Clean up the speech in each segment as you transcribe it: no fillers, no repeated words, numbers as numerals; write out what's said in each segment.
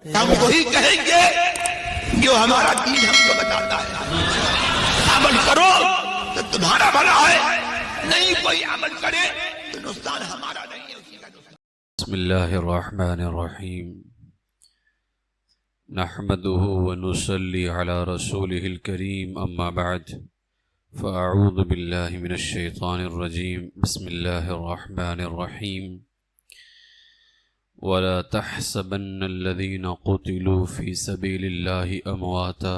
ہم وہی کہیں گے جو ہمارا دین ہم کو بتاتا ہے. عمل کرو تو تمہارا بھلا ہے، نہیں کوئی عمل کرے تو نقصان ہمارا نہیں ہے، اسی کا نقصان. بسم اللہ الرحمن الرحیم. نحمده ونصلي على رسوله الكريم، اما بعد فاعوذ باللہ من الشیطان الرجیم. بسم اللہ الرحمن الرحیم. ولا تحسبن الذين قتلوا في سبيل الله امواتا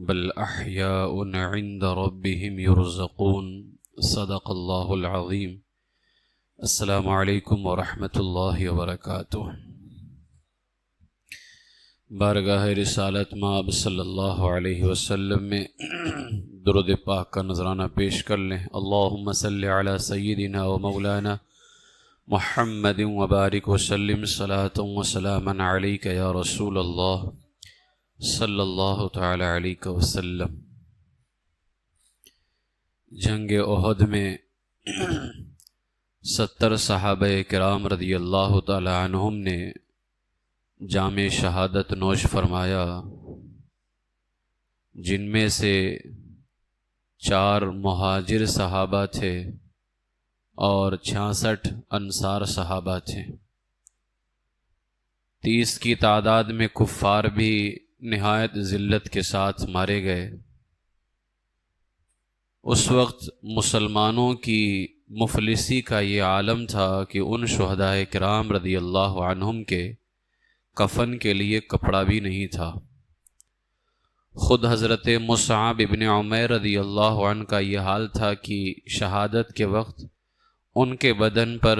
بل احیاء عند ربهم يرزقون. صدق اللہ العظیم. السلام علیکم ورحمۃ اللہ وبرکاتہ. بارگاہ رسالت مآب صلی اللہ علیہ وسلم میں درود پاک کا نذرانہ پیش کر لیں. اللہم صلی علی سیدنا و مولانا محمد وبارک وسلم صلاۃ و سلاما علیک یا رسول اللہ صلی اللہ تعالی علیہ وسلم. جنگ احد میں 70 صحابہ کرام رضی اللہ تعالی عنہم نے جام شہادت نوش فرمایا، جن میں سے 4 مہاجر صحابہ تھے اور 66 انصار صحابہ تھے. 30 کی تعداد میں کفار بھی نہایت ذلت کے ساتھ مارے گئے. اس وقت مسلمانوں کی مفلسی کا یہ عالم تھا کہ ان شہدائے کرام رضی اللہ عنہم کے کفن کے لیے کپڑا بھی نہیں تھا. خود حضرت مصعب ابن عمیر رضی اللہ عنہ کا یہ حال تھا کہ شہادت کے وقت ان کے بدن پر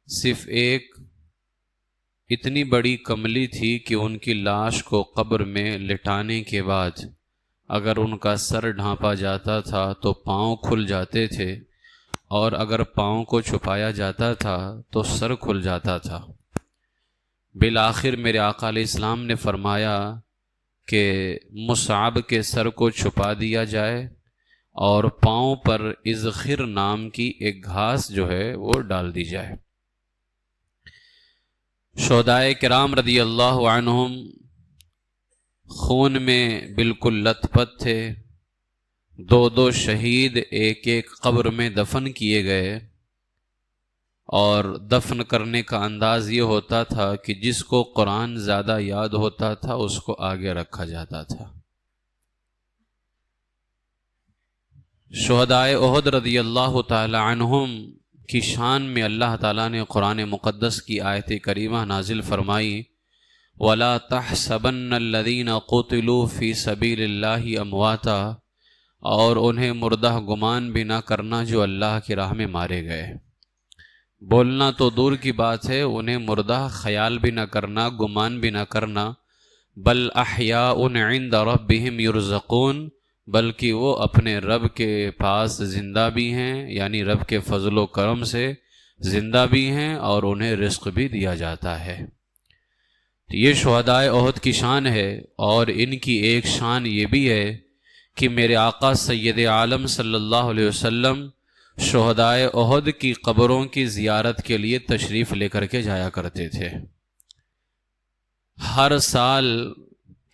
صرف ایک اتنی بڑی کملی تھی کہ ان کی لاش کو قبر میں لٹانے کے بعد اگر ان کا سر ڈھانپا جاتا تھا تو پاؤں کھل جاتے تھے، اور اگر پاؤں کو چھپایا جاتا تھا تو سر کھل جاتا تھا. بالآخر میرے آقا علیہ السلام نے فرمایا کہ مصعب کے سر کو چھپا دیا جائے اور پاؤں پر اذخر نام کی ایک گھاس جو ہے وہ ڈال دی جائے. شہدائے کرام رضی اللہ عنہم خون میں بالکل لت پت تھے. 2 شہید ایک قبر میں دفن کیے گئے، اور دفن کرنے کا انداز یہ ہوتا تھا کہ جس کو قرآن زیادہ یاد ہوتا تھا اس کو آگے رکھا جاتا تھا. شہدائے احد رضی اللہ تعالی عنہم کی شان میں اللہ تعالیٰ نے قرآن مقدس کی آیت کریمہ نازل فرمائی، وَلَا تَحْسَبَنَّ الَّذِينَ قُتِلُوا فِي سَبِيلِ اللَّهِ أَمْوَاتًا، اور انہیں مردہ گمان بھی نہ کرنا جو اللہ کی راہ میں مارے گئے. بولنا تو دور کی بات ہے، انہیں مردہ خیال بھی نہ کرنا، گمان بھی نہ کرنا. بل احیاء عند ربهم یرزقون، بلکہ وہ اپنے رب کے پاس زندہ بھی ہیں، یعنی رب کے فضل و کرم سے زندہ بھی ہیں اور انہیں رزق بھی دیا جاتا ہے. تو یہ شہدائے احد کی شان ہے. اور ان کی ایک شان یہ بھی ہے کہ میرے آقا سید عالم صلی اللہ علیہ وسلم شہدائے احد کی قبروں کی زیارت کے لیے تشریف لے کر کے جایا کرتے تھے. ہر سال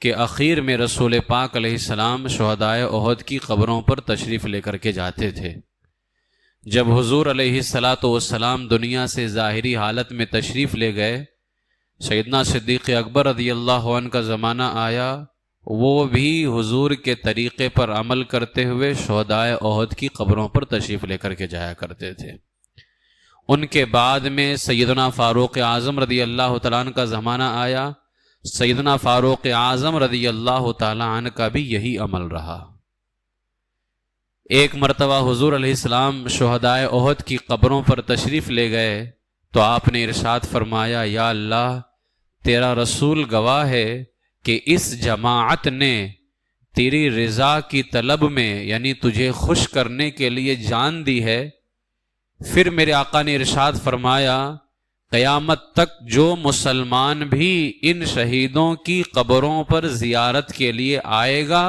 کے اخیر میں رسول پاک علیہ السلام شہدائے احد کی قبروں پر تشریف لے کر کے جاتے تھے. جب حضور علیہ السلام دنیا سے ظاہری حالت میں تشریف لے گئے، سیدنا صدیق اکبر رضی اللہ عنہ کا زمانہ آیا، وہ بھی حضور کے طریقے پر عمل کرتے ہوئے شہدائے احد کی قبروں پر تشریف لے کر کے جایا کرتے تھے. ان کے بعد میں سیدنا فاروق اعظم رضی اللہ تعالیٰ عنہ کا زمانہ آیا. سیدنا فاروق اعظم رضی اللہ تعالیٰ عنہ کا بھی یہی عمل رہا. ایک مرتبہ حضور علیہ السلام شہدائے احد کی قبروں پر تشریف لے گئے تو آپ نے ارشاد فرمایا، یا اللہ، تیرا رسول گواہ ہے کہ اس جماعت نے تیری رضا کی طلب میں، یعنی تجھے خوش کرنے کے لیے جان دی ہے. پھر میرے آقا نے ارشاد فرمایا، قیامت تک جو مسلمان بھی ان شہیدوں کی قبروں پر زیارت کے لیے آئے گا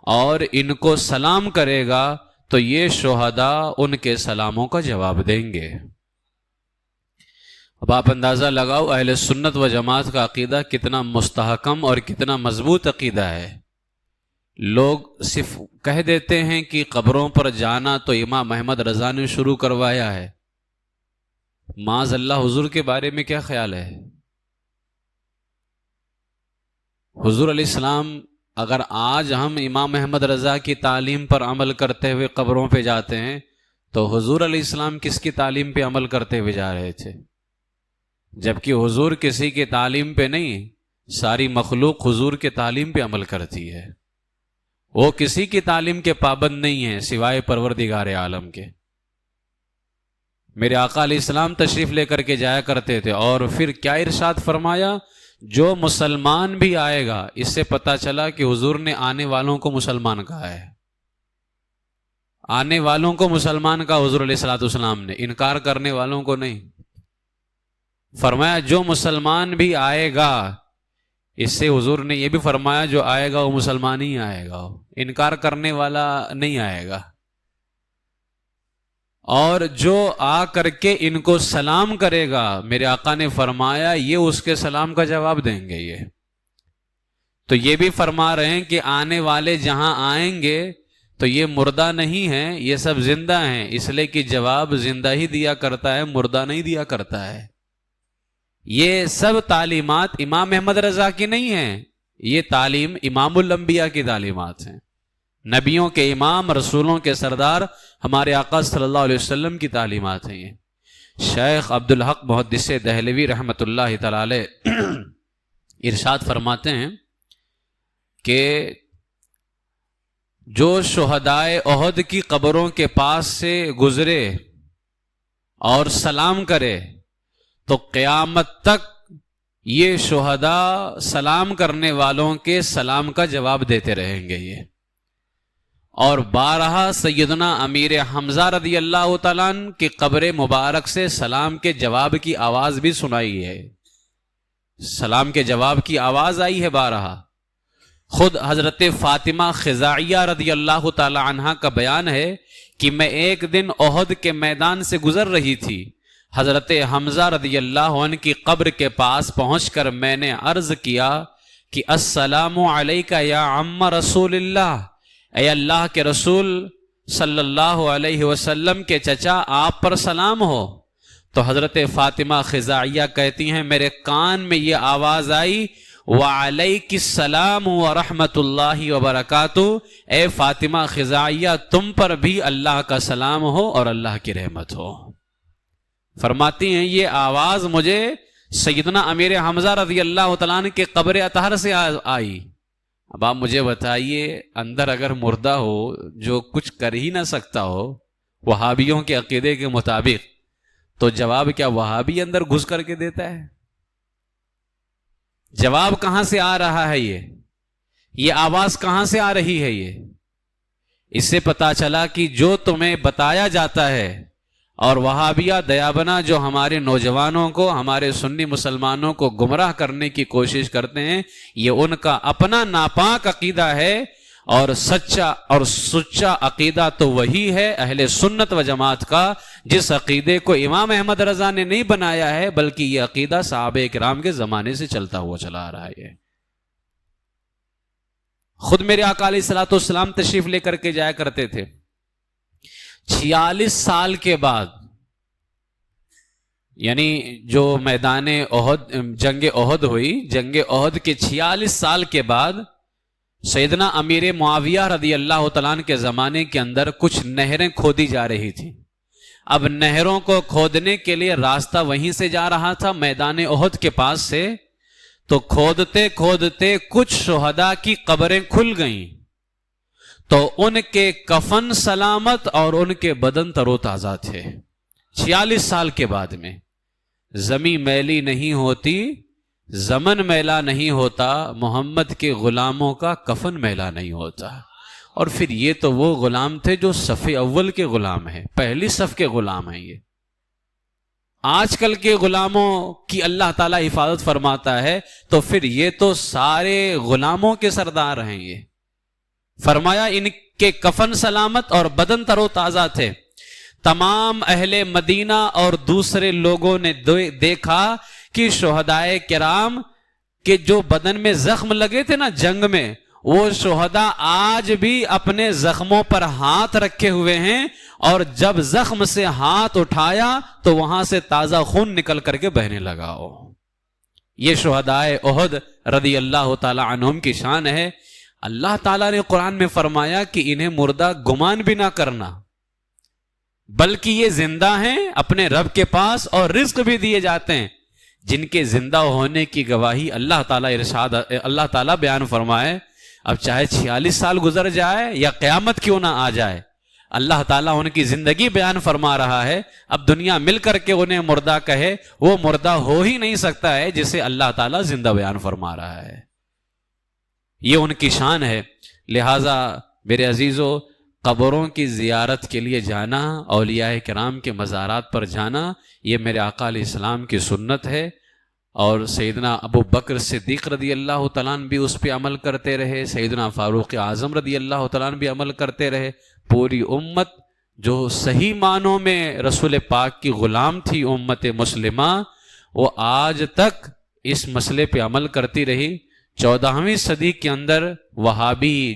اور ان کو سلام کرے گا تو یہ شہداء ان کے سلاموں کا جواب دیں گے. اب آپ اندازہ لگاؤ اہل سنت و جماعت کا عقیدہ کتنا مستحکم اور کتنا مضبوط عقیدہ ہے. لوگ صرف کہہ دیتے ہیں کہ قبروں پر جانا تو امام احمد رضا نے شروع کروایا ہے. معاذ اللہ حضور کے بارے میں کیا خیال ہے؟ حضور علیہ السلام اگر آج ہم امام احمد رضا کی تعلیم پر عمل کرتے ہوئے قبروں پہ جاتے ہیں تو حضور علیہ السلام کس کی تعلیم پہ عمل کرتے ہوئے جا رہے تھے؟ جبکہ حضور کسی کی تعلیم پہ نہیں، ساری مخلوق حضور کے تعلیم پہ عمل کرتی ہے. وہ کسی کی تعلیم کے پابند نہیں ہیں سوائے پروردگار عالم کے. میرے آقا علیہ السلام تشریف لے کر کے جایا کرتے تھے، اور پھر کیا ارشاد فرمایا؟ جو مسلمان بھی آئے گا، اس سے پتہ چلا کہ حضور نے آنے والوں کو مسلمان کہا ہے. آنے والوں کو مسلمان کہا حضور علیہ السلام نے، انکار کرنے والوں کو نہیں. فرمایا جو مسلمان بھی آئے گا، اس سے حضور نے یہ بھی فرمایا جو آئے گا وہ مسلمان ہی آئے گا، انکار کرنے والا نہیں آئے گا. اور جو آ کر کے ان کو سلام کرے گا، میرے آقا نے فرمایا یہ اس کے سلام کا جواب دیں گے. یہ تو یہ بھی فرما رہے ہیں کہ آنے والے جہاں آئیں گے تو یہ مردہ نہیں ہیں، یہ سب زندہ ہیں، اس لیے کہ جواب زندہ ہی دیا کرتا ہے، مردہ نہیں دیا کرتا ہے. یہ سب تعلیمات امام احمد رضا کی نہیں ہیں، یہ تعلیم امام الانبیاء کی تعلیمات ہیں. نبیوں کے امام، رسولوں کے سردار ہمارے آقا صلی اللہ علیہ وسلم کی تعلیمات ہیں. یہ شیخ عبدالحق محدث دہلوی رحمۃ اللہ تعالی علیہ ارشاد فرماتے ہیں کہ جو شہدائے احد کی قبروں کے پاس سے گزرے اور سلام کرے تو قیامت تک یہ شہداء سلام کرنے والوں کے سلام کا جواب دیتے رہیں گے. یہ اور بارہا سیدنا امیر حمزہ رضی اللہ تعالیٰ عنہ کی قبر مبارک سے سلام کے جواب کی آواز بھی سنائی ہے. سلام کے جواب کی آواز آئی ہے بارہا. خود حضرت فاطمہ خزاعیہ رضی اللہ تعالی عنہا کا بیان ہے کہ میں ایک دن احد کے میدان سے گزر رہی تھی. حضرت حمزہ رضی اللہ عنہ کی قبر کے پاس پہنچ کر میں نے عرض کیا کہ السلام علیکہ یا عم رسول اللہ، اے اللہ کے رسول صلی اللہ علیہ وسلم کے چچا آپ پر سلام ہو. تو حضرت فاطمہ خزاعیہ کہتی ہیں میرے کان میں یہ آواز آئی وعلیک السلام ورحمۃ اللہ وبرکاتہ، اے فاطمہ خزاعیہ تم پر بھی اللہ کا سلام ہو اور اللہ کی رحمت ہو. فرماتی ہیں یہ آواز مجھے سیدنا امیر حمزہ رضی اللہ تعالیٰ عنہ کے قبر اطہر سے آئی. اب آپ مجھے بتائیے اندر اگر مردہ ہو جو کچھ کر ہی نہ سکتا ہو وہابیوں کے عقیدے کے مطابق، تو جواب کیا وہابی اندر گھس کر کے دیتا ہے؟ جواب کہاں سے آ رہا ہے؟ یہ آواز کہاں سے آ رہی ہے؟ یہ اس سے پتا چلا کہ جو تمہیں بتایا جاتا ہے اور وہابیہ دیابنا جو ہمارے نوجوانوں کو، ہمارے سنی مسلمانوں کو گمراہ کرنے کی کوشش کرتے ہیں، یہ ان کا اپنا ناپاک عقیدہ ہے. اور سچا اور سچا عقیدہ تو وہی ہے اہل سنت و جماعت کا، جس عقیدے کو امام احمد رضا نے نہیں بنایا ہے بلکہ یہ عقیدہ صحابہ کرام کے زمانے سے چلتا ہوا چلا آ رہا ہے. خود میرے آقا علیہ الصلوۃ والسلام تشریف لے کر کے جایا کرتے تھے. 46 سال کے بعد، یعنی جو میدان احد، جنگ احد ہوئی، جنگ احد کے 46 سال کے بعد سیدنا امیر معاویہ رضی اللہ تعالیٰ عنہ کے زمانے کے اندر کچھ نہریں کھودی جا رہی تھیں. اب نہروں کو کھودنے کے لیے راستہ وہیں سے جا رہا تھا میدان احد کے پاس سے، تو کھودتے کھودتے کچھ شہداء کی قبریں کھل گئیں تو ان کے کفن سلامت اور ان کے بدن تر و تازہ تھے. 46 سال کے بعد میں زمین میلی نہیں ہوتی، زمن میلا نہیں ہوتا، محمد کے غلاموں کا کفن میلا نہیں ہوتا. اور پھر یہ تو وہ غلام تھے جو صف اول کے غلام ہیں، پہلی صف کے غلام ہیں. یہ آج کل کے غلاموں کی اللہ تعالیٰ حفاظت فرماتا ہے، تو پھر یہ تو سارے غلاموں کے سردار ہیں. یہ فرمایا ان کے کفن سلامت اور بدن تر و تازہ تھے. تمام اہل مدینہ اور دوسرے لوگوں نے دیکھا کہ شہدائے کرام کے جو بدن میں زخم لگے تھے نا جنگ میں، وہ شہداء آج بھی اپنے زخموں پر ہاتھ رکھے ہوئے ہیں، اور جب زخم سے ہاتھ اٹھایا تو وہاں سے تازہ خون نکل کر کے بہنے لگا ہو۔ یہ شہدائے احد رضی اللہ تعالی عنہم کی شان ہے۔ اللہ تعالیٰ نے قرآن میں فرمایا کہ انہیں مردہ گمان بھی نہ کرنا، بلکہ یہ زندہ ہیں اپنے رب کے پاس اور رزق بھی دیے جاتے ہیں۔ جن کے زندہ ہونے کی گواہی اللہ تعالیٰ بیان فرمائے، اب چاہے 46 سال گزر جائے یا قیامت کیوں نہ آ جائے، اللہ تعالیٰ ان کی زندگی بیان فرما رہا ہے۔ اب دنیا مل کر کے انہیں مردہ کہے، وہ مردہ ہو ہی نہیں سکتا ہے جسے اللہ تعالیٰ زندہ بیان فرما رہا ہے۔ یہ ان کی شان ہے۔ لہٰذا میرے عزیزو، قبروں کی زیارت کے لیے جانا، اولیاء کرام کے مزارات پر جانا، یہ میرے آقا علیہ السلام کی سنت ہے، اور سیدنا ابو بکر صدیق رضی اللہ تعالیٰ عنہ بھی اس پہ عمل کرتے رہے، سیدنا فاروق اعظم رضی اللہ تعالیٰ عنہ بھی عمل کرتے رہے۔ پوری امت جو صحیح معنوں میں رسول پاک کی غلام تھی، امت مسلمہ، وہ آج تک اس مسئلے پہ عمل کرتی رہی۔ 14ویں صدی کے اندر وہابیہ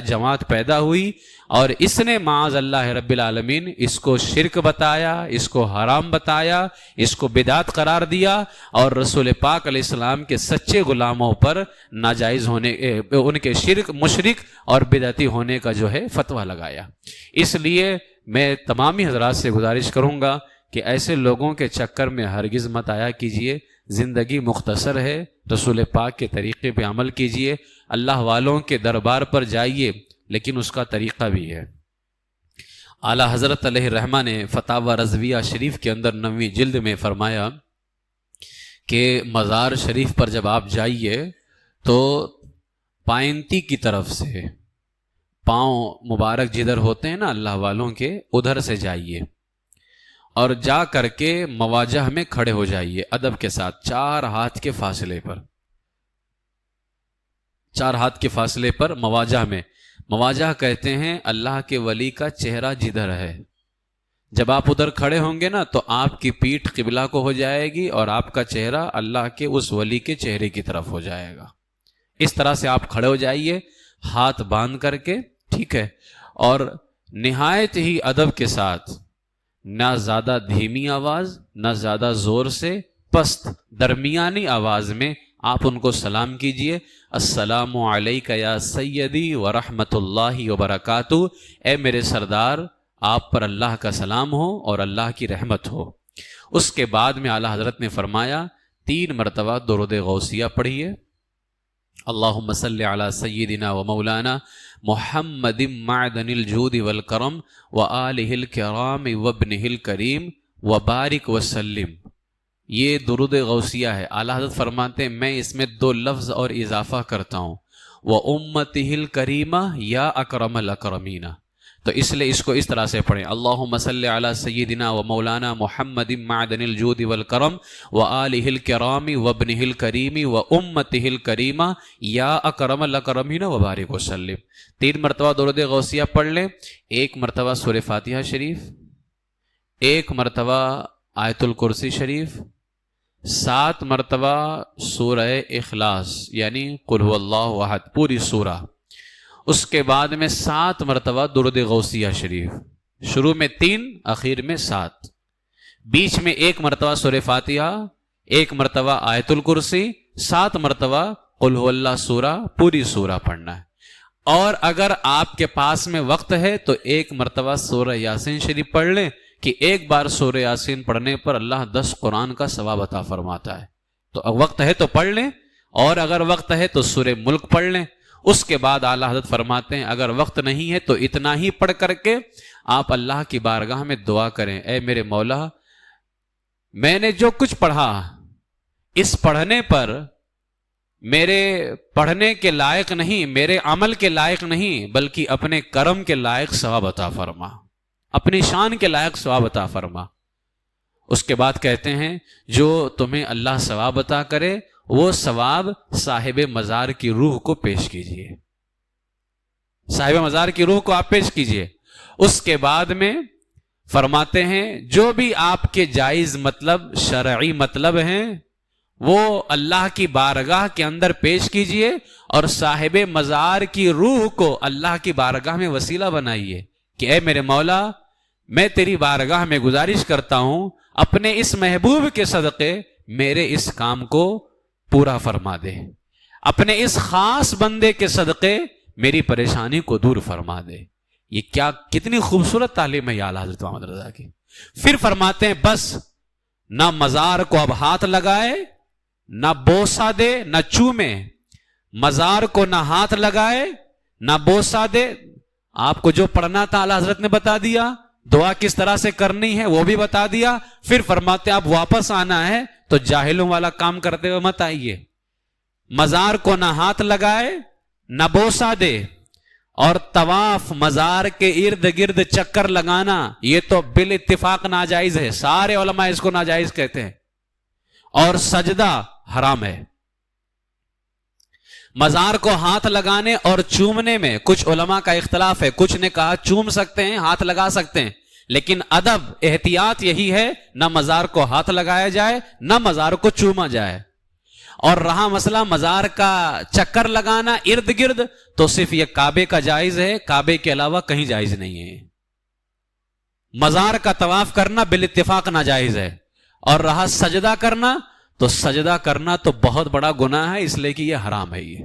جماعت پیدا ہوئی، اور اس نے معاذ اللہ رب العالمین اس کو شرک بتایا، اس کو حرام بتایا، اس کو بدعت قرار دیا، اور رسول پاک علیہ السلام کے سچے غلاموں پر ناجائز ہونے، ان کے شرک، مشرک اور بدعتی ہونے کا جو ہے فتویٰ لگایا۔ اس لیے میں تمامی حضرات سے گزارش کروں گا کہ ایسے لوگوں کے چکر میں ہرگز مت آیا کیجئے۔ زندگی مختصر ہے، رسول پاک کے طریقے پہ عمل کیجئے، اللہ والوں کے دربار پر جائیے، لیکن اس کا طریقہ بھی ہے۔ اعلیٰ حضرت علیہ الرحمہ نے فتاوی رضویہ شریف کے اندر 9ویں جلد میں فرمایا کہ مزار شریف پر جب آپ جائیے تو پائنتی کی طرف سے، پاؤں مبارک جدھر ہوتے ہیں نا اللہ والوں کے، ادھر سے جائیے، اور جا کر کے مواجہ میں کھڑے ہو جائیے ادب کے ساتھ، 4 ہاتھ کے فاصلے پر، 4 ہاتھ کے فاصلے پر مواجہ میں۔ مواجہ کہتے ہیں اللہ کے ولی کا چہرہ جدھر ہے۔ جب آپ ادھر کھڑے ہوں گے نا تو آپ کی پیٹھ قبلہ کو ہو جائے گی، اور آپ کا چہرہ اللہ کے اس ولی کے چہرے کی طرف ہو جائے گا۔ اس طرح سے آپ کھڑے ہو جائیے، ہاتھ باندھ کر کے، ٹھیک ہے، اور نہایت ہی ادب کے ساتھ، نہ زیادہ دھیمی آواز، نہ زیادہ زور سے، پست درمیانی آواز میں آپ ان کو سلام کیجئے۔ السلام علیک یا سیدی ورحمۃ اللہ وبرکاتہ، اے میرے سردار، آپ پر اللہ کا سلام ہو اور اللہ کی رحمت ہو۔ اس کے بعد میں اعلیٰ حضرت نے فرمایا 3 مرتبہ درود غوثیہ پڑھیے۔ اللہم صلی علی سیدنا و مولانا محمد معدن الجود والکرم وآلہ الکرام وابنہ الکریم وبارک وسلم۔ یہ درود غوثیہ ہے۔ اعلیٰ حضرت فرماتے ہیں میں اس میں 2 لفظ اور اضافہ کرتا ہوں، وَأُمَّتِهِ الْكَرِيمَةِ یا اکرم الاکرمین، تو اس لیے اس کو اس طرح سے پڑھیں، اللہم صلی علی سیدنا و مولانا محمد معدن الجود والکرم وآلہ الکرام وابنہ الکریم وامتہ الکریمہ یا اکرم الاکرمین وبارک وسلم۔ 3 مرتبہ درود غوثیہ پڑھ لیں، 1 مرتبہ سورہ فاتحہ شریف، 1 مرتبہ آیت الکرسی شریف، 7 مرتبہ سورہ اخلاص یعنی قل هو اللہ احد پوری سورہ، اس کے بعد میں 7 مرتبہ درود غوثیہ شریف، شروع میں 3 اخیر میں 7، بیچ میں 1 مرتبہ سورہ فاتحہ، 1 مرتبہ آیت الکرسی، 7 مرتبہ قل هو اللہ سورہ، پوری سورہ پڑھنا ہے۔ اور اگر آپ کے پاس میں وقت ہے تو 1 مرتبہ سورہ یاسین شریف پڑھ لیں کہ 1 بار سورہ یاسین پڑھنے پر اللہ 10 قرآن کا ثواب عطا فرماتا ہے۔ تو وقت ہے تو پڑھ لیں، اور اگر وقت ہے تو سورہ ملک پڑھ لیں۔ اس کے بعد اعلیٰ حضرت فرماتے ہیں اگر وقت نہیں ہے تو اتنا ہی پڑھ کر کے آپ اللہ کی بارگاہ میں دعا کریں، اے میرے مولا، میں نے جو کچھ پڑھا اس پڑھنے پر میرے پڑھنے کے لائق نہیں، میرے عمل کے لائق نہیں، بلکہ اپنے کرم کے لائق ثواب عطا فرما، اپنی شان کے لائق ثواب عطا فرما۔ اس کے بعد کہتے ہیں جو تمہیں اللہ ثواب عطا کرے وہ ثواب صاحب مزار کی روح کو پیش کیجئے، صاحب مزار کی روح کو آپ پیش کیجئے۔ اس کے بعد میں فرماتے ہیں جو بھی آپ کے جائز مطلب شرعی مطلب ہیں وہ اللہ کی بارگاہ کے اندر پیش کیجئے اور صاحب مزار کی روح کو اللہ کی بارگاہ میں وسیلہ بنائیے کہ اے میرے مولا میں تیری بارگاہ میں گزارش کرتا ہوں اپنے اس محبوب کے صدقے میرے اس کام کو پورا فرما دے، اپنے اس خاص بندے کے صدقے میری پریشانی کو دور فرما دے۔ یہ کیا کتنی خوبصورت تعلیم ہے اعلیٰ حضرت محمد رضا کی۔ پھر فرماتے ہیں بس نہ مزار کو اب ہاتھ لگائے، نہ بوسہ دے، نہ چومے، مزار کو نہ ہاتھ لگائے نہ بوسہ دے۔ آپ کو جو پڑھنا تھا اعلیٰ حضرت نے بتا دیا، دعا کس طرح سے کرنی ہے وہ بھی بتا دیا۔ پھر فرماتے ہیں اب واپس آنا ہے تو جاہلوں والا کام کرتے ہوئے مت آئیے۔ مزار کو نہ ہاتھ لگائے نہ بوسہ دے، اور طواف مزار کے ارد گرد چکر لگانا یہ تو بالاتفاق ناجائز ہے، سارے علماء اس کو ناجائز کہتے ہیں، اور سجدہ حرام ہے۔ مزار کو ہاتھ لگانے اور چومنے میں کچھ علماء کا اختلاف ہے، کچھ نے کہا چوم سکتے ہیں، ہاتھ لگا سکتے ہیں، لیکن ادب احتیاط یہی ہے نہ مزار کو ہاتھ لگایا جائے نہ مزار کو چوما جائے۔ اور رہا مسئلہ مزار کا چکر لگانا ارد گرد، تو صرف یہ کعبے کا جائز ہے، کعبے کے علاوہ کہیں جائز نہیں ہے۔ مزار کا طواف کرنا بالاتفاق ناجائز ہے، اور رہا سجدہ کرنا، تو سجدہ کرنا تو بہت بڑا گناہ ہے، اس لیے کہ یہ حرام ہے یہ۔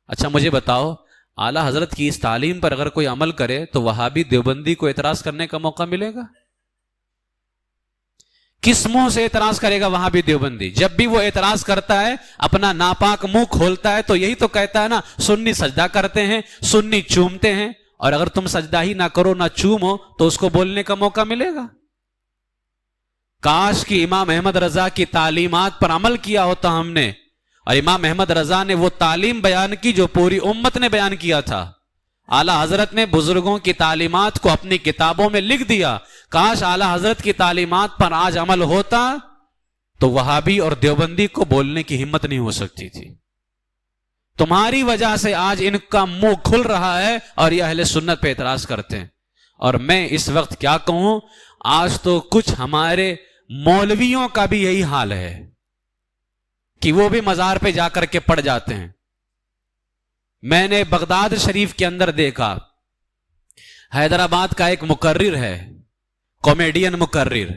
اچھا مجھے بتاؤ اعلیٰ حضرت کی اس تعلیم پر اگر کوئی عمل کرے تو وہابی دیوبندی کو اعتراض کرنے کا موقع ملے گا؟ کس منہ سے اعتراض کرے گا وہابی دیوبندی؟ جب بھی وہ اعتراض کرتا ہے اپنا ناپاک منہ کھولتا ہے تو یہی تو کہتا ہے نا سنی سجدہ کرتے ہیں، سنی چومتے ہیں، اور اگر تم سجدہ ہی نہ کرو نہ چومو تو اس کو بولنے کا موقع ملے گا؟ کاش کی امام احمد رضا کی تعلیمات پر عمل کیا ہوتا ہم نے، اور امام احمد رضا نے وہ تعلیم بیان کی جو پوری امت نے بیان کیا تھا۔ اعلیٰ حضرت نے بزرگوں کی تعلیمات کو اپنی کتابوں میں لکھ دیا۔ کاش اعلیٰ حضرت کی تعلیمات پر آج عمل ہوتا تو وہابی اور دیوبندی کو بولنے کی ہمت نہیں ہو سکتی تھی۔ تمہاری وجہ سے آج ان کا منہ کھل رہا ہے اور یہ اہل سنت پہ اعتراض کرتے ہیں۔ اور میں اس وقت کیا کہوں، آج تو کچھ ہمارے مولویوں کا بھی یہی حال ہے کہ وہ بھی مزار پہ جا کر کے پڑ جاتے ہیں۔ میں نے بغداد شریف کے اندر دیکھا، حیدرآباد کا ایک مقرر ہے، کامیڈین مقرر،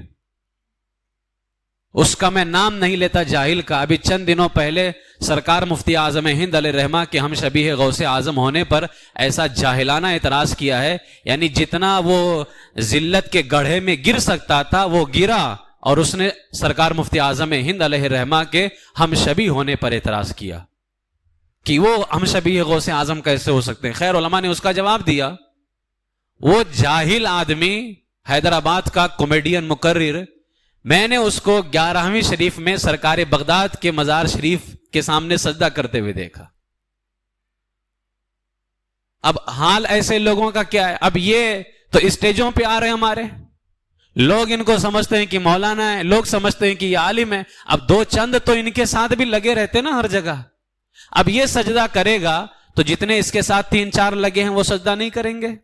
اس کا میں نام نہیں لیتا جاہل کا، ابھی چند دنوں پہلے سرکار مفتی اعظم ہند علیہ الرحمہ کے ہم شبیہ غوث اعظم ہونے پر ایسا جاہلانہ اعتراض کیا ہے، یعنی جتنا وہ ذلت کے گڑھے میں گر سکتا تھا وہ گرا، اور اس نے سرکار مفتی اعظم ہند علیہ الرحمہ کے ہم شبیہ ہونے پر اعتراض کیا کہ وہ ہم شبیہ غوث اعظم کیسے ہو سکتے ہیں۔ خیر علماء نے اس کا جواب دیا، وہ جاہل آدمی حیدرآباد کا کامیڈین مقرر، میں نے اس کو 11ویں شریف میں سرکار بغداد کے مزار شریف کے سامنے سجدہ کرتے ہوئے دیکھا۔ اب حال ایسے لوگوں کا کیا ہے؟ اب یہ تو اسٹیجوں پہ آ رہے ہیں ہمارے، لوگ ان کو سمجھتے ہیں کہ مولانا ہے، لوگ سمجھتے ہیں کہ یہ عالم ہے، اب دو چند تو ان کے ساتھ بھی لگے رہتے نا ہر جگہ۔ اب یہ سجدہ کرے گا تو جتنے اس کے ساتھ 3-4 لگے ہیں وہ سجدہ نہیں کریں گے،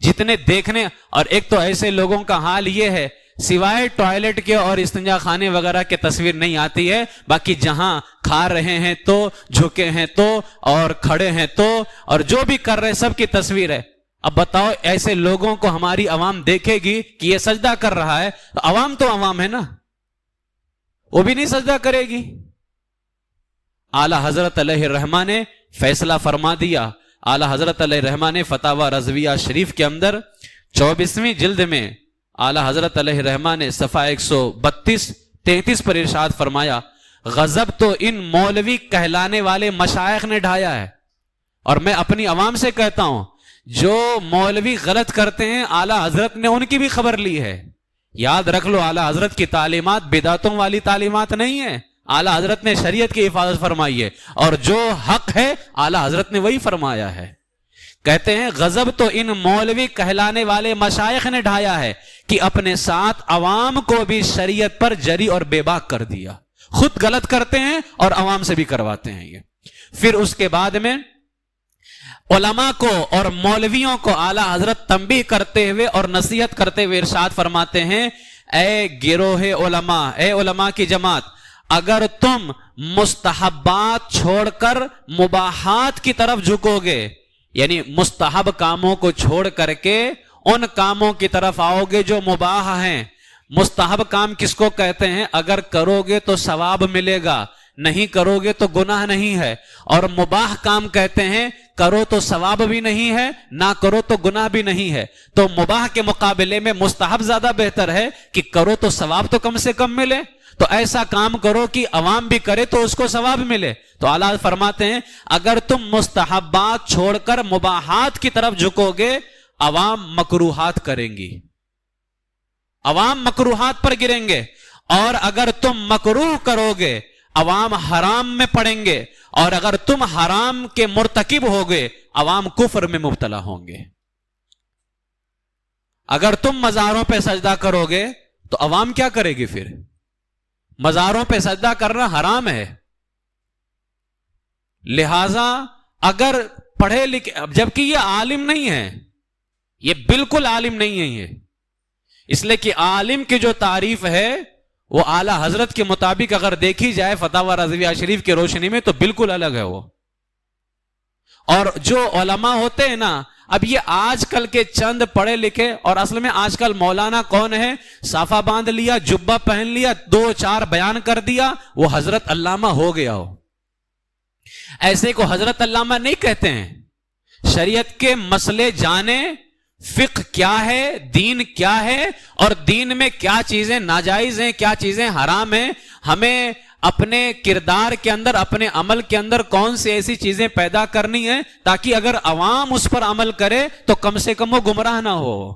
جتنے دیکھنے۔ اور ایک تو ایسے لوگوں کا حال یہ ہے سوائے ٹوائلٹ کے اور استنجا خانے وغیرہ کے تصویر نہیں آتی ہے، باقی جہاں کھا رہے ہیں تو، جھکے ہیں تو، اور کھڑے ہیں تو، اور جو بھی کر رہے سب کی تصویر ہے۔ اب بتاؤ ایسے لوگوں کو ہماری عوام دیکھے گی کہ یہ سجدہ کر رہا ہے، تو عوام ہے نا، وہ بھی نہیں سجدہ کرے گی۔ اعلیٰ حضرت علیہ الرحمہ نے فیصلہ فرما دیا۔ اعلیٰ حضرت علیہ الرحمہ نے فتاوی رضویہ شریف کے اندر 24ویں جلد میں اعلیٰ حضرت علیہ الرحمہ نے صفحہ 132-33 پر ارشاد فرمایا، غضب تو ان مولوی کہلانے والے مشائخ نے ڈھایا ہے۔ اور میں اپنی عوام سے کہتا ہوں جو مولوی غلط کرتے ہیں اعلیٰ حضرت نے ان کی بھی خبر لی ہے۔ یاد رکھ لو اعلیٰ حضرت کی تعلیمات بدعتوں والی تعلیمات نہیں ہیں، اعلیٰ حضرت نے شریعت کی حفاظت فرمائی ہے، اور جو حق ہے اعلیٰ حضرت نے وہی فرمایا ہے۔ کہتے ہیں غضب تو ان مولوی کہلانے والے مشائخ نے ڈھایا ہے کہ اپنے ساتھ عوام کو بھی شریعت پر جری اور بے باک کر دیا، خود غلط کرتے ہیں اور عوام سے بھی کرواتے ہیں یہ۔ پھر اس کے بعد میں علماء کو اور مولویوں کو اعلیٰ حضرت تنبیہ کرتے ہوئے اور نصیحت کرتے ہوئے ارشاد فرماتے ہیں، اے گروہ علماء، اے علماء کی جماعت، اگر تم مستحبات چھوڑ کر مباحات کی طرف جھکو گے، یعنی مستحب کاموں کو چھوڑ کر کے ان کاموں کی طرف آؤ گے جو مباح ہیں. مستحب کام کس کو کہتے ہیں؟ اگر کرو گے تو ثواب ملے گا، نہیں کرو گے تو گناہ نہیں ہے. اور مباح کام کہتے ہیں کرو تو ثواب بھی نہیں ہے، نہ کرو تو گناہ بھی نہیں ہے. تو مباح کے مقابلے میں مستحب زیادہ بہتر ہے کہ کرو تو ثواب تو کم سے کم ملے. تو ایسا کام کرو کہ عوام بھی کرے تو اس کو ثواب ملے. تو اعلیٰ فرماتے ہیں اگر تم مستحبات چھوڑ کر مباحات کی طرف جھکو گے، عوام مکروہات کریں گی، عوام مکروہات پر گریں گے. اور اگر تم مکروہ کرو گے، عوام حرام میں پڑیں گے. اور اگر تم حرام کے مرتکب ہوگے، عوام کفر میں مبتلا ہوں گے. اگر تم مزاروں پہ سجدہ کرو گے تو عوام کیا کرے گی؟ پھر مزاروں پہ سجدہ کرنا حرام ہے. لہذا اگر پڑھے لکھے، جبکہ یہ عالم نہیں ہے، یہ بالکل عالم نہیں ہے یہ، اس لیے کہ عالم کی جو تعریف ہے وہ اعلیٰ حضرت کے مطابق اگر دیکھی جائے فتاوی رضویہ شریف کی روشنی میں تو بالکل الگ ہے وہ. اور جو علماء ہوتے ہیں نا، اب یہ آج کل کے چند پڑھے لکھے، اور اصل میں آج کل مولانا کون ہے؟ صافہ باندھ لیا، جبہ پہن لیا، 2-4 بیان کر دیا، وہ حضرت علامہ ہو گیا ہو. ایسے کو حضرت علامہ نہیں کہتے ہیں. شریعت کے مسئلے جانے، فقہ کیا ہے، دین کیا ہے، اور دین میں کیا چیزیں ناجائز ہیں، کیا چیزیں حرام ہیں. ہمیں اپنے کردار کے اندر، اپنے عمل کے اندر کون سی ایسی چیزیں پیدا کرنی ہیں تاکہ اگر عوام اس پر عمل کرے تو کم سے کم وہ گمراہ نہ ہو.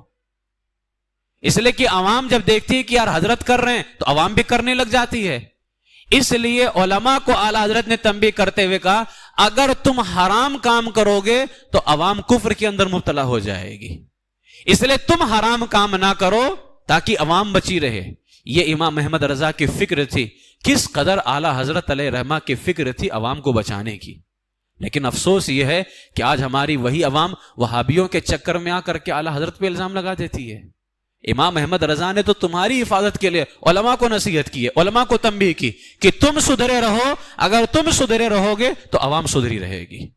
اس لیے کہ عوام جب دیکھتی ہے کہ یار حضرت کر رہے ہیں تو عوام بھی کرنے لگ جاتی ہے. اس لیے علماء کو اعلیٰ حضرت نے تنبیہ کرتے ہوئے کہا اگر تم حرام کام کرو گے تو عوام کفر کے اندر مبتلا ہو جائے گی. اس لیے تم حرام کام نہ کرو تاکہ عوام بچی رہے. یہ امام احمد رضا کی فکر تھی. کس قدر اعلیٰ حضرت علیہ رحمہ کی فکر تھی عوام کو بچانے کی. لیکن افسوس یہ ہے کہ آج ہماری وہی عوام وہابیوں کے چکر میں آ کر کے اعلیٰ حضرت پہ الزام لگا دیتی ہے. امام احمد رضا نے تو تمہاری حفاظت کے لیے علماء کو نصیحت کی ہے، علماء کو تنبیہ کی کہ تم سدھرے رہو، اگر تم سدھرے رہو گے تو عوام سدھری رہے گی.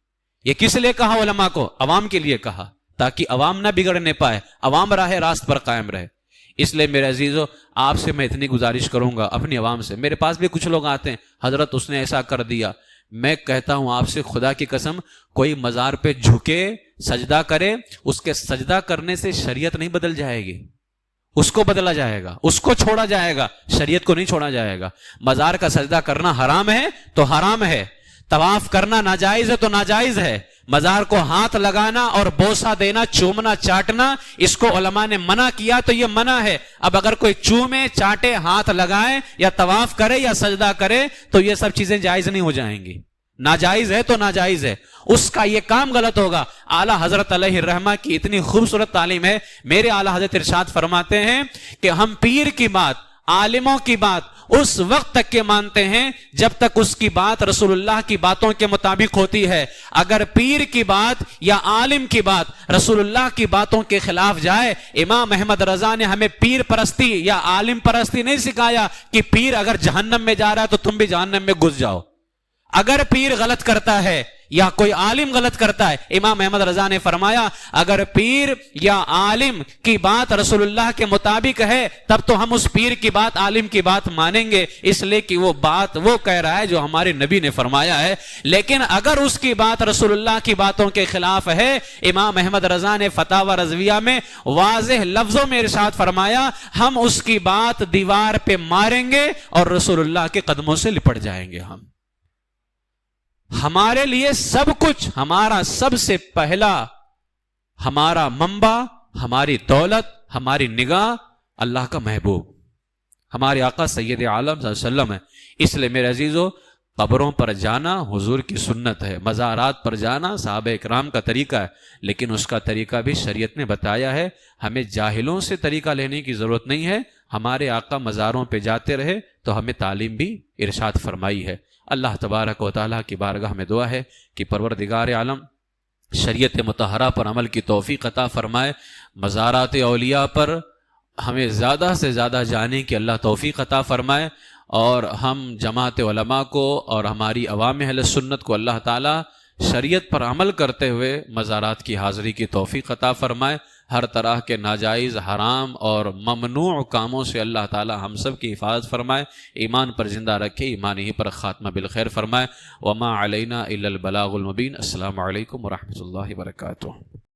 یہ کس لیے کہا علماء کو؟ عوام کے لیے کہا تاکہ عوام نہ بگڑنے پائے، عوام راہ راست پر قائم رہے. اس لیے میرے عزیزو آپ سے میں اتنی گزارش کروں گا اپنی عوام سے. میرے پاس بھی کچھ لوگ آتے ہیں، حضرت اس نے ایسا کر دیا. میں کہتا ہوں آپ سے خدا کی قسم، کوئی مزار پہ جھکے سجدہ کرے، اس کے سجدہ کرنے سے شریعت نہیں بدل جائے گی، اس کو بدلا جائے گا، اس کو چھوڑا جائے گا، شریعت کو نہیں چھوڑا جائے گا. مزار کا سجدہ کرنا حرام ہے تو حرام ہے، طواف کرنا ناجائز ہے تو ناجائز ہے. مزار کو ہاتھ لگانا اور بوسہ دینا، چومنا، چاٹنا، اس کو علماء نے منع کیا تو یہ منع ہے. اب اگر کوئی چومے، چاٹے، ہاتھ لگائے یا طواف کرے یا سجدہ کرے تو یہ سب چیزیں جائز نہیں ہو جائیں گی. ناجائز ہے تو ناجائز ہے، اس کا یہ کام غلط ہوگا. اعلیٰ حضرت علیہ الرحمہ کی اتنی خوبصورت تعلیم ہے. میرے اعلیٰ حضرت ارشاد فرماتے ہیں کہ ہم پیر کی بات، عالموں کی بات اس وقت تک کے مانتے ہیں جب تک اس کی بات رسول اللہ کی باتوں کے مطابق ہوتی ہے. اگر پیر کی بات یا عالم کی بات رسول اللہ کی باتوں کے خلاف جائے، امام احمد رضا نے ہمیں پیر پرستی یا عالم پرستی نہیں سکھایا کہ پیر اگر جہنم میں جا رہا ہے تو تم بھی جہنم میں گھس جاؤ. اگر پیر غلط کرتا ہے یا کوئی عالم غلط کرتا ہے، امام احمد رضا نے فرمایا اگر پیر یا عالم کی بات رسول اللہ کے مطابق ہے تب تو ہم اس پیر کی بات، عالم کی بات مانیں گے، اس لیے کہ وہ بات وہ کہہ رہا ہے جو ہمارے نبی نے فرمایا ہے. لیکن اگر اس کی بات رسول اللہ کی باتوں کے خلاف ہے، امام احمد رضا نے فتاوی رضویہ میں واضح لفظوں میں ارشاد فرمایا ہم اس کی بات دیوار پہ ماریں گے اور رسول اللہ کے قدموں سے لپٹ جائیں گے. ہمارے لیے سب کچھ، ہمارا سب سے پہلا، ہمارا منبع، ہماری دولت، ہماری نگاہ اللہ کا محبوب ہمارے آقا سید عالم صلی اللہ علیہ وسلم ہے. اس لیے میرے عزیزو قبروں پر جانا حضور کی سنت ہے، مزارات پر جانا صحابہ اکرام کا طریقہ ہے، لیکن اس کا طریقہ بھی شریعت نے بتایا ہے. ہمیں جاہلوں سے طریقہ لینے کی ضرورت نہیں ہے. ہمارے آقا مزاروں پہ جاتے رہے تو ہمیں تعلیم بھی ارشاد فرمائی ہے. اللہ تبارک و تعالیٰ کی بارگاہ میں دعا ہے کہ پروردگار عالم شریعت مطہرہ پر عمل کی توفیق عطا فرمائے، مزارات اولیاء پر ہمیں زیادہ سے زیادہ جانے کی اللہ توفیق عطا فرمائے، اور ہم جماعت علماء کو اور ہماری عوام اہل سنت کو اللہ تعالیٰ شریعت پر عمل کرتے ہوئے مزارات کی حاضری کی توفیق عطا فرمائے۔ ہر طرح کے ناجائز، حرام اور ممنوع کاموں سے اللہ تعالیٰ ہم سب کی حفاظت فرمائے، ایمان پر زندہ رکھے، ایمان ہی پر خاتمہ بالخیر فرمائے۔ وما علینا الا البلاغ المبین۔ السلام علیکم ورحمۃ اللہ وبرکاتہ۔